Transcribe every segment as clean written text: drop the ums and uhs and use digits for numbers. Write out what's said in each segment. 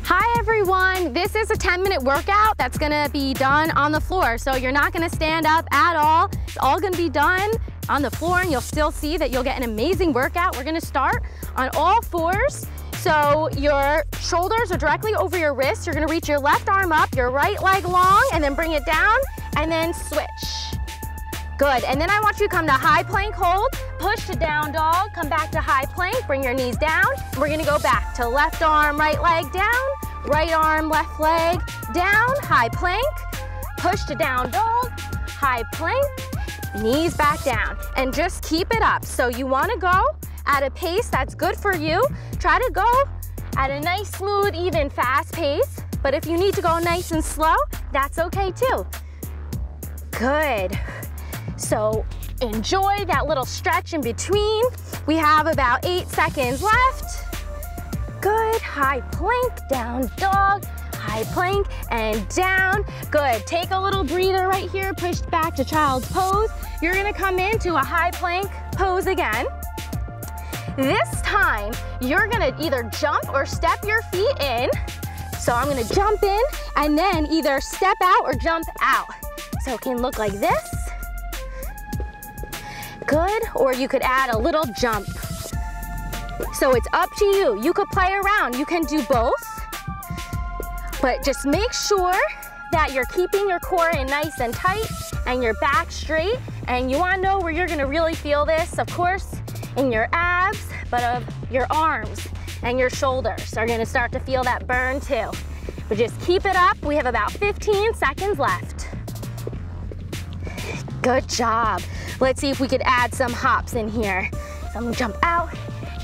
Hi everyone, this is a 10-minute workout that's gonna be done on the floor. So you're not gonna stand up at all. It's all gonna be done on the floor and you'll still see that you'll get an amazing workout. We're gonna start on all fours. So your shoulders are directly over your wrists. You're gonna reach your left arm up, your right leg long, and then bring it down, and then switch. Good, and then I want you to come to high plank hold, push to down dog, come back to high plank, bring your knees down. We're gonna go back to left arm, right leg down, right arm, left leg down, high plank, push to down dog, high plank, knees back down, and just keep it up. So you wanna go at a pace that's good for you. Try to go at a nice, smooth, even, fast pace, but if you need to go nice and slow, that's okay too. Good. So enjoy that little stretch in between. We have about 8 seconds left. Good, high plank, down dog, high plank, and down. Good, take a little breather right here, push back to child's pose. You're gonna come into a high plank pose again. This time, you're gonna either jump or step your feet in. So I'm gonna jump in and then either step out or jump out. So it can look like this. Good, or you could add a little jump. So it's up to you. You could play around, you can do both, but just make sure that you're keeping your core in nice and tight and your back straight. And you wanna know where you're gonna really feel this, of course, in your abs, but of your arms and your shoulders are gonna start to feel that burn too. But just keep it up. We have about 15 seconds left. Good job. Let's see if we could add some hops in here. So I'm gonna jump out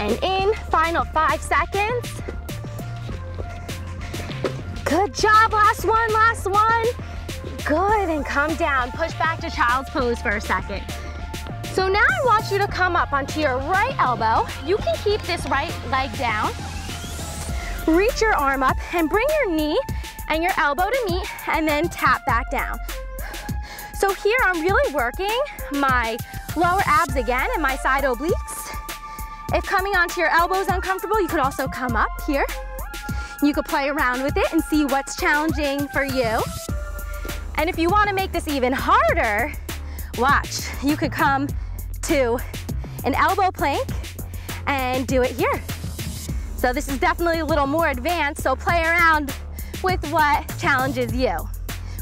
and in, final 5 seconds. Good job, last one, last one. Good, and come down. Push back to child's pose for a second. So now I want you to come up onto your right elbow. You can keep this right leg down. Reach your arm up and bring your knee and your elbow to meet and then tap back down. So here I'm really working my lower abs again and my side obliques. If coming onto your elbow is uncomfortable, you could also come up here. You could play around with it and see what's challenging for you. And if you want to make this even harder, watch, you could come to an elbow plank and do it here. So this is definitely a little more advanced, so play around with what challenges you.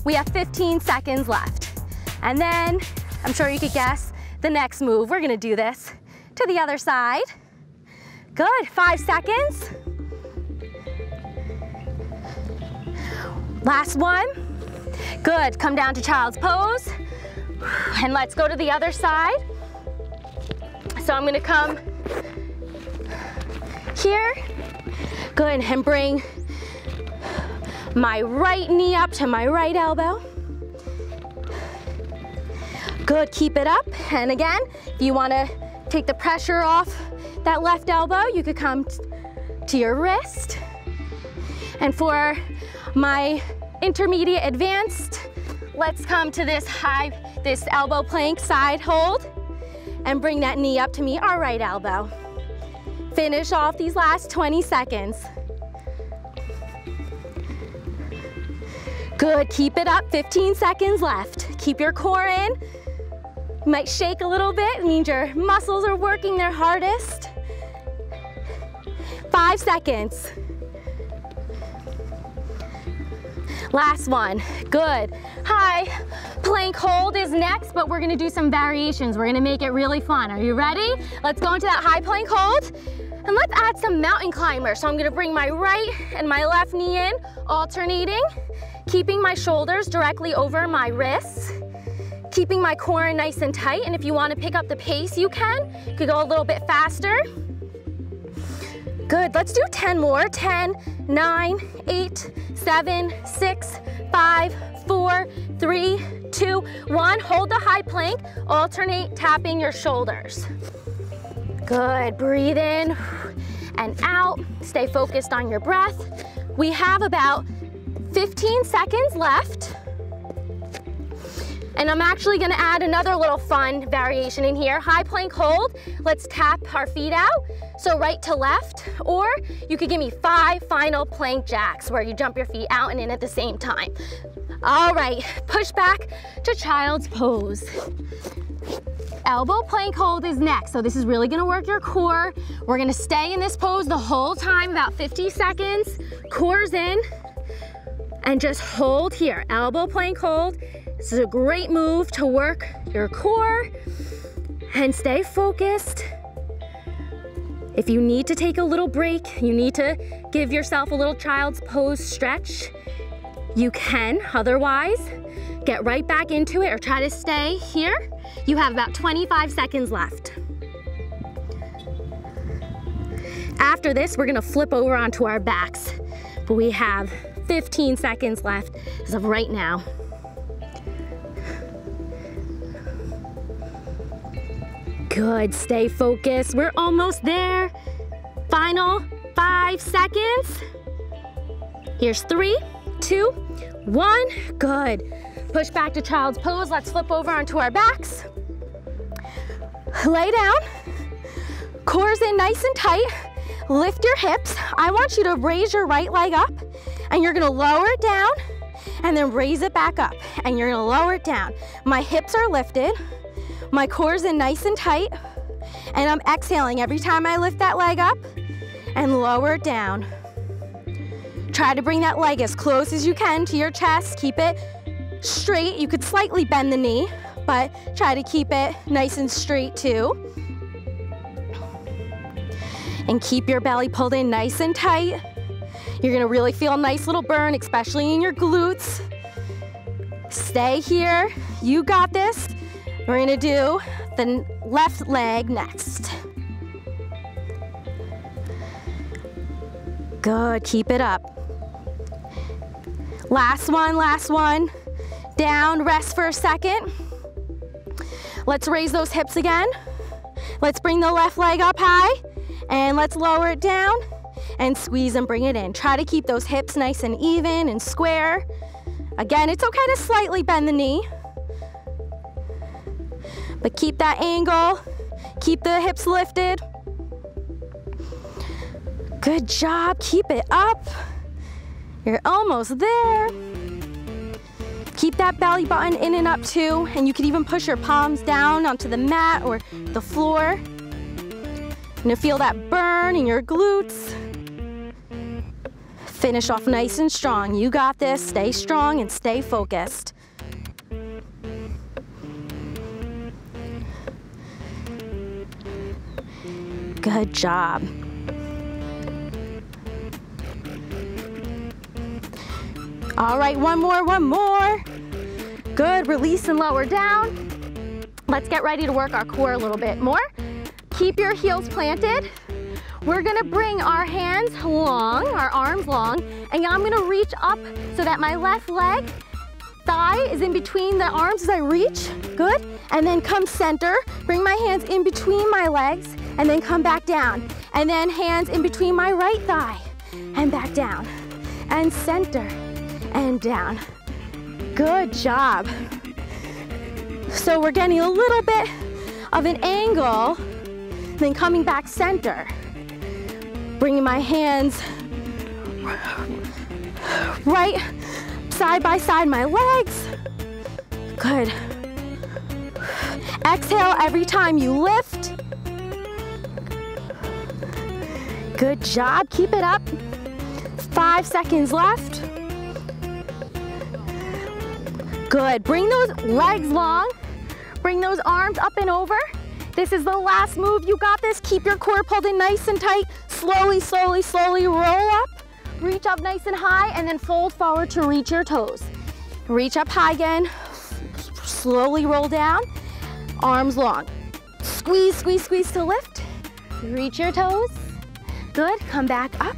We have 15 seconds left. And then, I'm sure you could guess the next move. We're gonna do this to the other side. Good, 5 seconds. Last one. Good, come down to child's pose. And let's go to the other side. So I'm gonna come here. Good, and bring my right knee up to my right elbow. Good, keep it up. And again, if you wanna take the pressure off that left elbow, you could come to your wrist. And for my intermediate advanced, let's come to this elbow plank side hold and bring that knee up to meet our right elbow. Finish off these last 20 seconds. Good, keep it up, 15 seconds left. Keep your core in. You might shake a little bit, it means your muscles are working their hardest. 5 seconds. Last one, good. High plank hold is next, but we're gonna do some variations. We're gonna make it really fun. Are you ready? Let's go into that high plank hold, and let's add some mountain climber. So I'm gonna bring my right and my left knee in, alternating, keeping my shoulders directly over my wrists, keeping my core nice and tight, and if you wanna pick up the pace, you can. You could go a little bit faster. Good, let's do 10 more. 10, 9, 8, 7, 6, 5, 4, 3, 2, 1. Hold the high plank, alternate tapping your shoulders. Good, breathe in and out. Stay focused on your breath. We have about 15 seconds left. And I'm actually gonna add another little fun variation in here. High plank hold. Let's tap our feet out. So right to left, or you could give me 5 final plank jacks where you jump your feet out and in at the same time. All right, push back to child's pose. Elbow plank hold is next. So this is really gonna work your core. We're gonna stay in this pose the whole time, about 50 seconds. Core's in, and just hold here. Elbow plank hold. This is a great move to work your core and stay focused. If you need to take a little break, you need to give yourself a little child's pose stretch, you can. Otherwise, get right back into it or try to stay here. You have about 25 seconds left. After this, we're gonna flip over onto our backs, but we have 15 seconds left as of right now. Good, stay focused. We're almost there. Final 5 seconds. Here's 3, 2, 1. Good. Push back to child's pose. Let's flip over onto our backs. Lay down. Core's in nice and tight. Lift your hips. I want you to raise your right leg up, and you're gonna lower it down and then raise it back up, and you're gonna lower it down. My hips are lifted. My core's in nice and tight, and I'm exhaling every time I lift that leg up and lower it down. Try to bring that leg as close as you can to your chest. Keep it straight. You could slightly bend the knee, but try to keep it nice and straight too. And keep your belly pulled in nice and tight. You're gonna really feel a nice little burn, especially in your glutes. Stay here. You got this. We're gonna do the left leg next. Good, keep it up. Last one, last one. Down, rest for a second. Let's raise those hips again. Let's bring the left leg up high, and let's lower it down and squeeze and bring it in. Try to keep those hips nice and even and square. Again, it's okay to slightly bend the knee, but keep that angle, keep the hips lifted. Good job, keep it up. You're almost there. Keep that belly button in and up too, and you can even push your palms down onto the mat or the floor. You're gonna feel that burn in your glutes. Finish off nice and strong. You got this, stay strong and stay focused. Good job. All right, one more. Good, release and lower down. Let's get ready to work our core a little bit more. Keep your heels planted. We're gonna bring our hands long, our arms long, and I'm gonna reach up so that my left leg, thigh is in between the arms as I reach. Good, and then come center. Bring my hands in between my legs, and then come back down. And then hands in between my right thigh, and back down. And center, and down. Good job. So we're getting a little bit of an angle, then coming back center. Bringing my hands right side by side my legs. Good. Exhale every time you lift. Good job, keep it up. 5 seconds left. Good, bring those legs long. Bring those arms up and over. This is the last move, you got this. Keep your core pulled in nice and tight. Slowly, slowly, slowly roll up. Reach up nice and high, and then fold forward to reach your toes. Reach up high again. Slowly roll down. Arms long. Squeeze, squeeze, squeeze to lift. Reach your toes. Good, come back up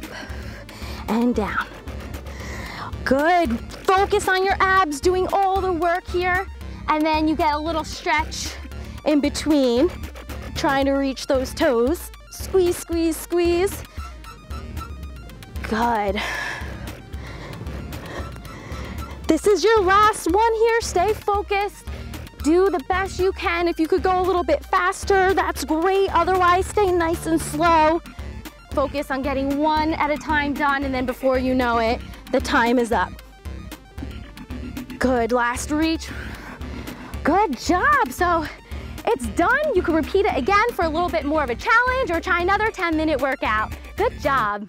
and down. Good, focus on your abs, doing all the work here. And then you get a little stretch in between, trying to reach those toes. Squeeze, squeeze, squeeze. Good. This is your last one here. Stay focused. do the best you can. If you could go a little bit faster, that's great. Otherwise, stay nice and slow. Focus on getting one at a time done, and then before you know it, the time is up. Good, last reach. Good job. So it's done. You can repeat it again for a little bit more of a challenge or try another 10-minute workout. Good job.